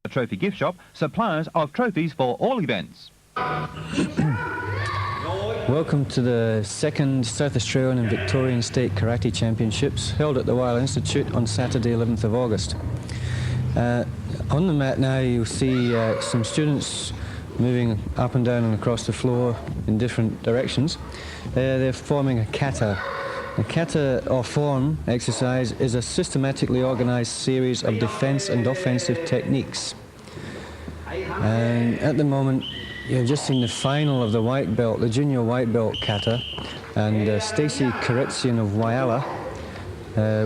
A trophy gift shop, suppliers of trophies for all events. Welcome to the second South Australian and Victorian State Karate Championships held at the Whyalla Institute on Saturday 11th of August. On the mat now you'll see some students moving up and down and across the floor in different directions. They're forming a kata. A kata or form exercise is a systematically organised series of defence and offensive techniques. And at the moment you've just seen the final of the white belt, the junior white belt kata, and Stacey Karetsian of Whyalla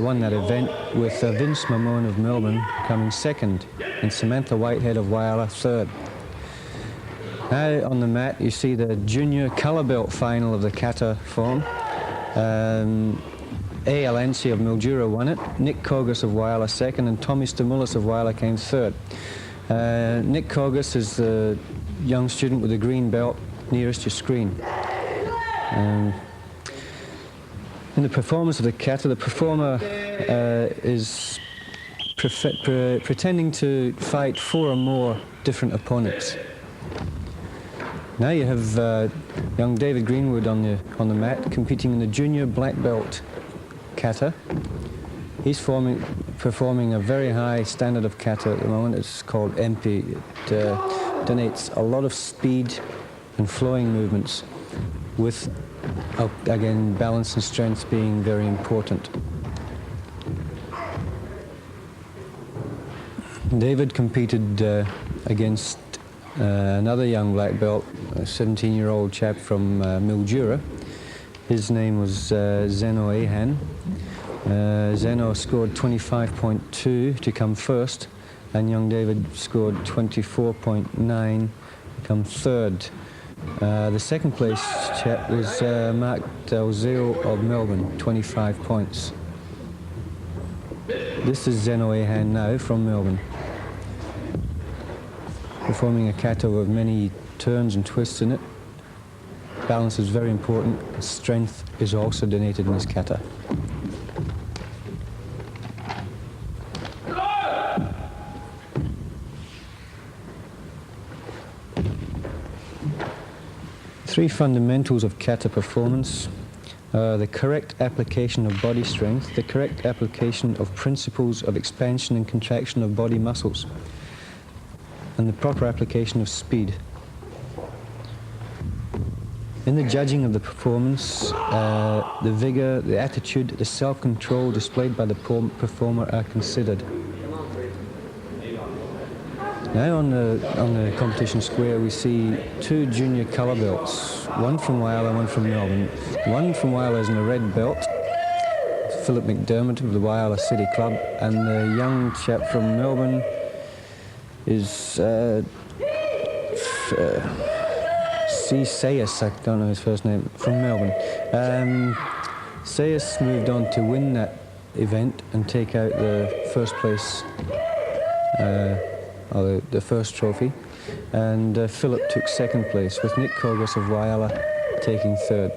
won that event with Vince Mamone of Melbourne coming second and Samantha Whitehead of Whyalla third. Now on the mat you see the junior colour belt final of the kata form. A.L.N.C. of Mildura won it, Nick Kogos of Whyalla second, and Tommy Stamoulis of Whyalla came third. Nick Kogos is the young student with the green belt nearest your screen. In the performance of the kata, the performer is pretending to fight 4 or more different opponents. Now you have young David Greenwood on the mat competing in the junior black belt kata. He's performing a very high standard of kata at the moment. It's called MP. It donates a lot of speed and flowing movements with, again, balance and strength being very important. David competed against another young black belt, a 17-year-old chap from Mildura. His name was Zeno Ahan. Zeno scored 25.2 to come first, and young David scored 24.9 to come third. The second place chap was Mark Dalzeo of Melbourne, 25 points. This is Zeno Ahan now from Melbourne, performing a kata with many turns and twists in it. Balance is very important. Strength is also donated in this kata. Three fundamentals of kata performance are the correct application of body strength, the correct application of principles of expansion and contraction of body muscles, and the proper application of speed. In the judging of the performance, the vigour, the attitude, the self-control displayed by the performer are considered. Now on the competition square we see 2 junior colour belts, one from Whyalla, one from Melbourne. One from Whyalla is in a red belt, Philip McDermaid of the Whyalla City Club, and the young chap from Melbourne is Sayas, I don't know his first name, from Melbourne. Sayas moved on to win that event and take out the first place, or the first trophy, and Philip took second place, with Nick Kogos of Whyalla taking third.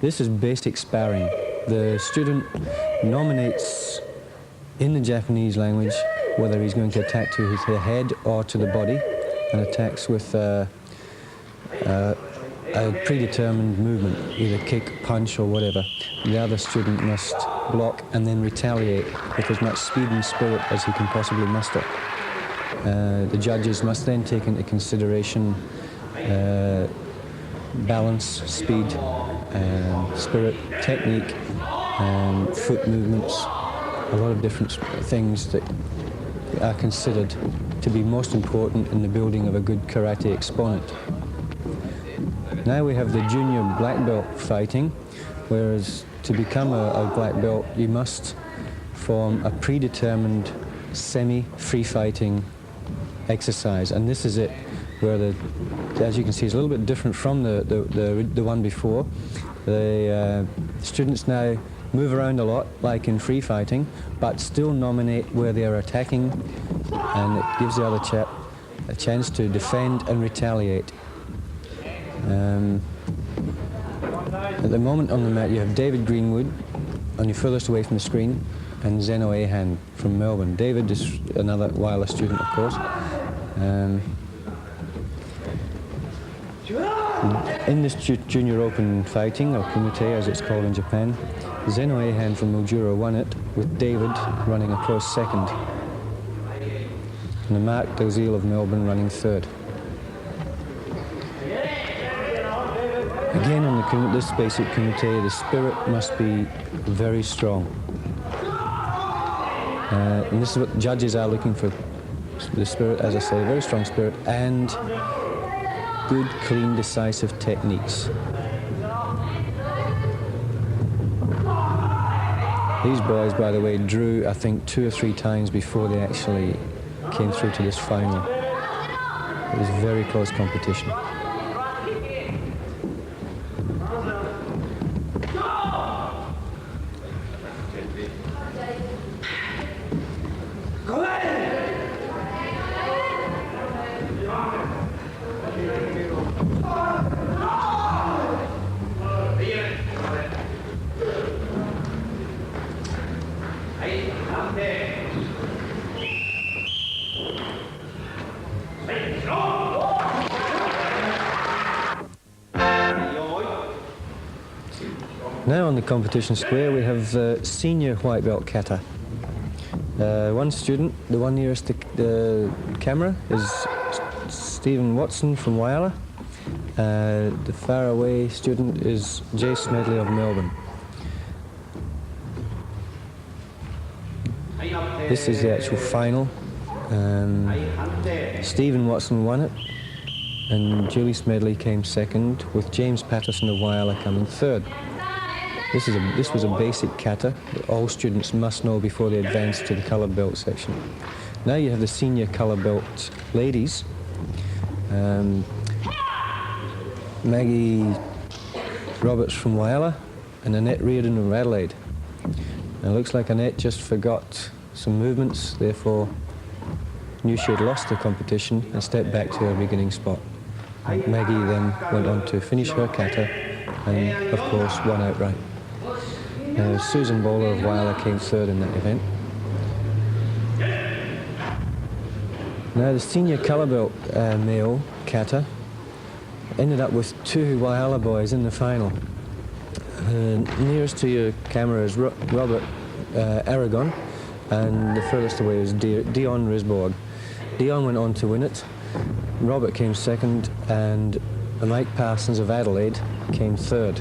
This is basic sparring. The student nominates in the Japanese language whether he's going to attack to the head or to the body, and attacks with a predetermined movement, either kick, punch or whatever. The other student must block and then retaliate with as much speed and spirit as he can possibly muster. The judges must then take into consideration balance, speed, spirit, technique, foot movements, a lot of different things that are considered to be most important in the building of a good karate exponent. Now we have the junior black belt fighting, whereas to become a black belt you must form a predetermined semi-free fighting exercise, and this is it, where as you can see, it's a little bit different from the one before. The students now move around a lot, like in free fighting, but still nominate where they are attacking, and it gives the other chap a chance to defend and retaliate. At the moment on the mat you have David Greenwood on your furthest away from the screen, and Zeno Ahan from Melbourne. David is another Whyalla student, of course. In this junior open fighting, or kumite as it's called in Japan, Zeno Ahan from Mildura won it, with David running a close second, and Mark Dalziel of Melbourne running third. Again, on this basic kumite, the spirit must be very strong. And this is what judges are looking for. The spirit, as I say, very strong spirit, and good, clean, decisive techniques. These boys, by the way, drew, I think, 2 or 3 times before they actually came through to this final. It was very close competition. Now on the competition square we have senior white belt kata. One student, the one nearest the camera, is Stephen Watson from Whyalla. The far away student is Jay Smedley of Melbourne. This is the actual final. Stephen Watson won it, and Julie Smedley came second, with James Patterson of Whyalla coming third. This was a basic kata that all students must know before they advance to the coloured belt section. Now you have the senior colour belt ladies. Maggie Roberts from Whyalla and Annette Reardon of Adelaide. Now it looks like Annette just forgot some movements, therefore knew she had lost the competition and stepped back to her beginning spot. And Maggie then went on to finish her kata and, of course, won outright. Susan Bowler of Whyalla came third in that event. Now the senior colour belt male kata ended up with 2 Whyalla boys in the final. Nearest to your camera is Robert Aragon, and the furthest away is Dion Risborg. Dion went on to win it. Robert came second, and Mike Parsons of Adelaide came third.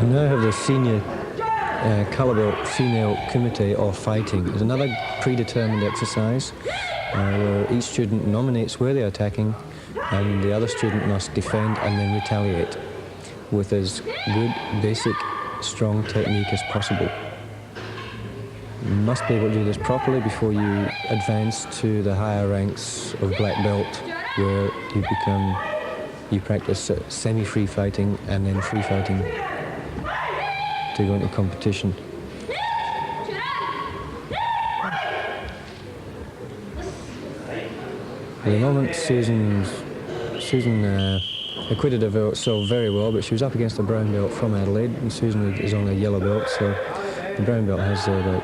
We now have the senior colour belt female kumite, or fighting. It's another predetermined exercise where each student nominates where they're attacking, and the other student must defend and then retaliate with as good, basic, strong technique as possible. You must be able to do this properly before you advance to the higher ranks of black belt, where you practice semi-free fighting and then free fighting to go into competition. At the moment, Susan acquitted herself very well, but she was up against a brown belt from Adelaide, and Susan is on a yellow belt, so the brown belt has about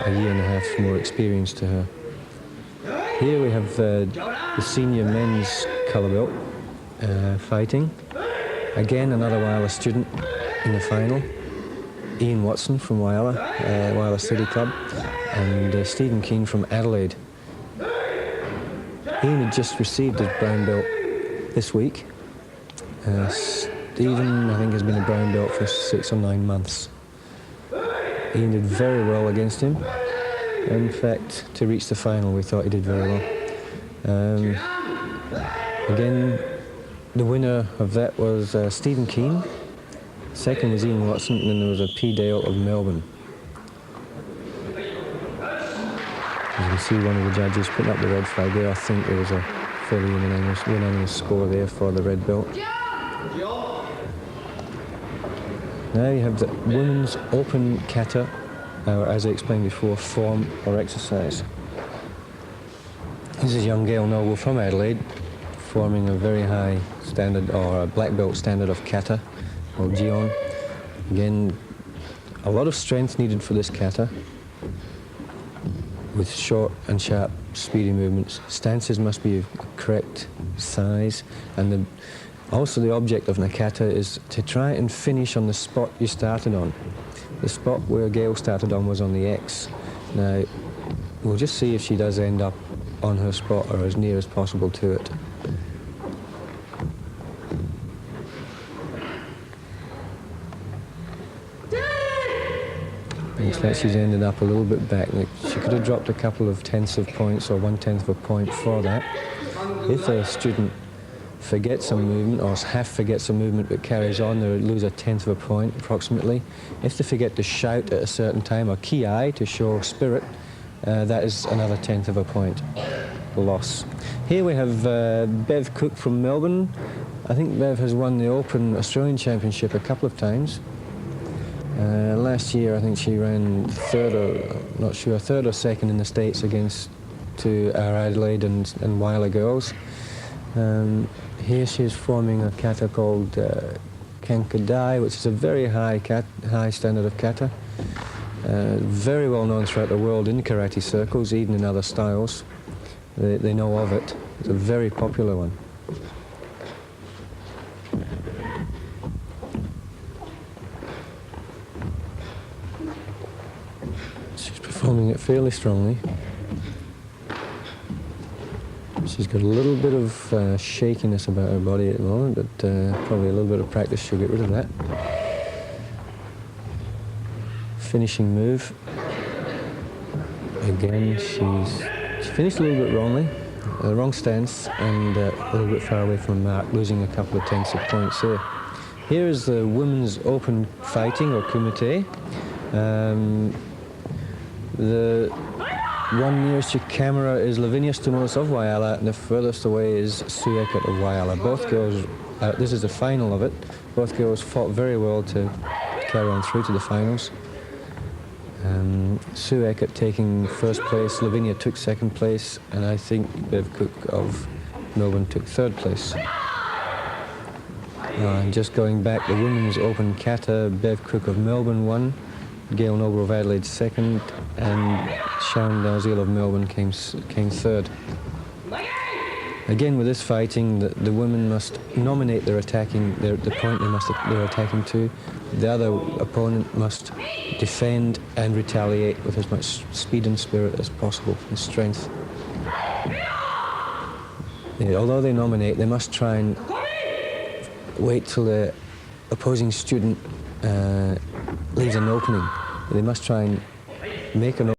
a year and a half more experience to her. Here we have the senior men's colour belt fighting. Again, another Whyalla student in the final. Ian Watson from Whyalla, Whyalla City Club, and Stephen Keane from Adelaide. Ian had just received his brown belt this week. Stephen, I think, has been a brown belt for 6 or 9 months. Ian did very well against him. In fact, to reach the final, we thought he did very well. Again, the winner of that was Stephen Keane. Second was Ian Watson, and then there was a P. Dale of Melbourne. As you can see, one of the judges putting up the red flag there. I think there was a fairly unanimous score there for the red belt. Now you have the women's open kata or as I explained before, form or exercise. This is young Gail Noble from Adelaide, forming a very high standard, or a black belt standard of kata, or Dion. Again, a lot of strength needed for this kata, with short and sharp, speedy movements. Stances must be of correct size, and also the object of Nakata is to try and finish on the spot you started on. The spot where Gail started on was on the X. Now, we'll just see if she does end up on her spot or as near as possible to it. Looks like she's ended up a little bit back. She could have dropped a couple of tenths of points or 1/10 of a point for that. If a student forgets some movement, or half forgets a movement but carries on, they lose a 1/10 of a point approximately. If they forget to shout at a certain time, or ki-ai to show spirit, that is another 1/10 of a point loss. Here we have Bev Cook from Melbourne. I think Bev has won the Open Australian Championship a couple of times. Last year, I think she ran third or second in the States against our Adelaide and Whyalla girls. Here she is forming a kata called Kankadai, which is a very high standard of kata. Very well known throughout the world in karate circles, even in other styles. They know of it. It's a very popular one. She's performing it fairly strongly. She's got a little bit of shakiness about her body at the moment, but probably a little bit of practice she'll get rid of that. Finishing move. Again, she finished a little bit wrongly, wrong stance, and a little bit far away from the mark, losing a couple of tenths of points there. Here is the women's open fighting, or kumite. The one nearest your camera is Levinia Stamoulis of Whyalla, and the furthest away is Eckhart of Whyalla. Both girls, this is the final of it, both girls fought very well to carry on through to the finals. Eckhart taking first place, Levinia took second place, and I think Bev Cook of Melbourne took third place. And just going back, the women's open kata, Bev Cook of Melbourne won, Gail Noble of Adelaide second, and Sharon Dalziel of Melbourne came third. Again, with this fighting, the women must nominate their attacking, the point they're attacking to. The other opponent must defend and retaliate with as much speed and spirit as possible, and strength. Although they nominate, they must try and wait till the opposing student leaves an opening. They must try and make an opening.